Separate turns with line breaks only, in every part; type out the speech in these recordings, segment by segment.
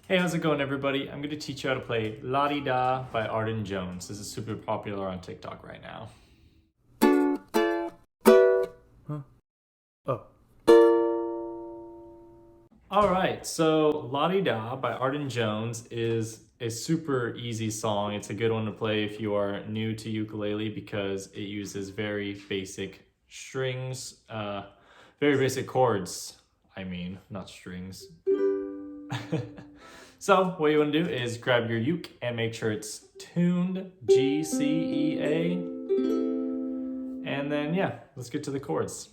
Hey, how's it going, everybody? I'm going to teach you how to play La Di Da by Arden Jones. This is super popular on TikTok right now.
Huh? Oh.
Alright, so La Di Da by Arden Jones is a super easy song. It's a good one to play if you are new to ukulele because it uses very basic strings, very basic chords. I mean, not strings. So what you want to do is grab your uke and make sure it's tuned G, C, E, A. And then, yeah, let's get to the chords.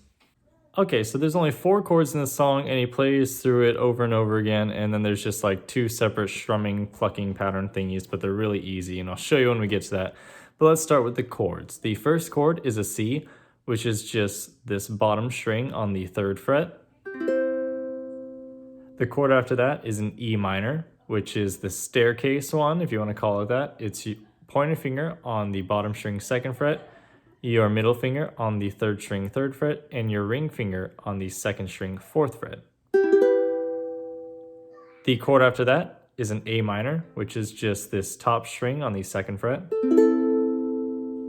Okay, so there's only 4 chords in the song and he plays through it over and over again. And then there's just like 2 separate strumming, plucking pattern thingies, but they're really easy. And I'll show you when we get to that. But let's start with the chords. The first chord is a C, which is just this bottom string on the 3rd fret. The chord after that is an E minor, which is the staircase one, if you want to call it that. It's your pointer finger on the bottom string 2nd fret, your middle finger on the 3rd string 3rd fret, and your ring finger on the 2nd string 4th fret. The chord after that is an A minor, which is just this top string on the 2nd fret.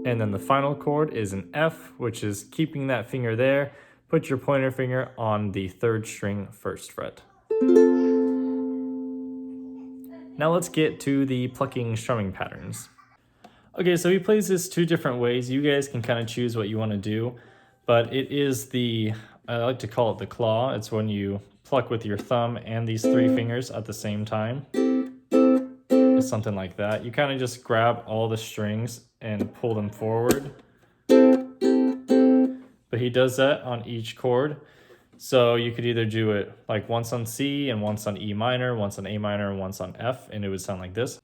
And then the final chord is an F, which is keeping that finger there. Put your pointer finger on the 3rd string 1st fret. Now let's get to the plucking strumming patterns. Okay, so he plays this 2 different ways. You guys can kind of choose what you want to do, but it is I like to call it the claw. It's when you pluck with your thumb and these 3 fingers at the same time. It's something like that. You kind of just grab all the strings and pull them forward. But he does that on each chord. So you could either do it like once on C and once on E minor, once on A minor, and once on F, and it would sound like this.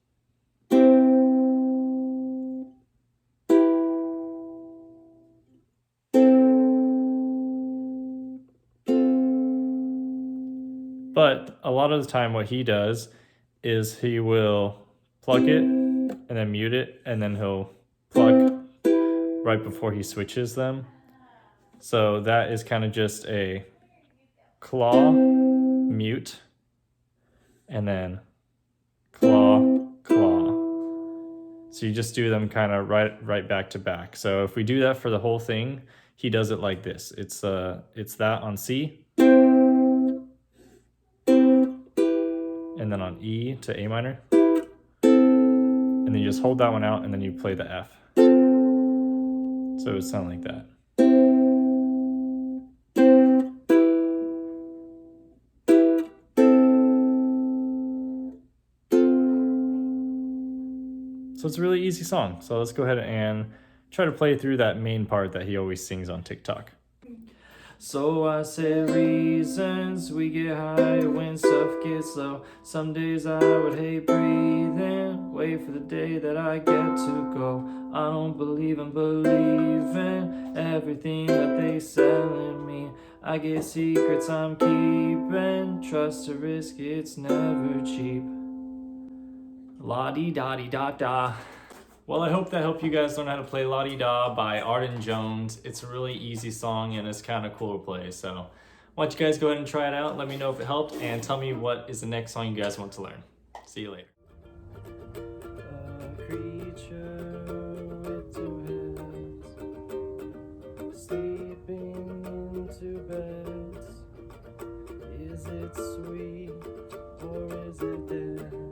But a lot of the time what he does is he will pluck it and then mute it, and then he'll pluck right before he switches them. So that is kind of just a claw, mute, and then claw, claw. So you just do them kind of right back to back. So if we do that for the whole thing, he does it like this. It's that on C, and then on E to A minor, and then you just hold that one out, and then you play the F. So it would sound like that. So it's a really easy song. So let's go ahead and try to play through that main part that he always sings on TikTok. So I said reasons we get high when stuff gets low. Some days I would hate breathing, wait for the day that I get to go. I don't believe in believing everything that they selling me. I get secrets I'm keeping, trust to risk, it's never cheap. La-di-da-di-da-da. Well, I hope that helped you guys learn how to play La Di Da by Arden Jones. It's a really easy song and it's kind of cool to play. So why don't you guys go ahead and try it out. Let me know if it helped and tell me what is the next song you guys want to learn. See you later. A creature with 2 heads, sleeping into beds. Is it sweet or is it dead?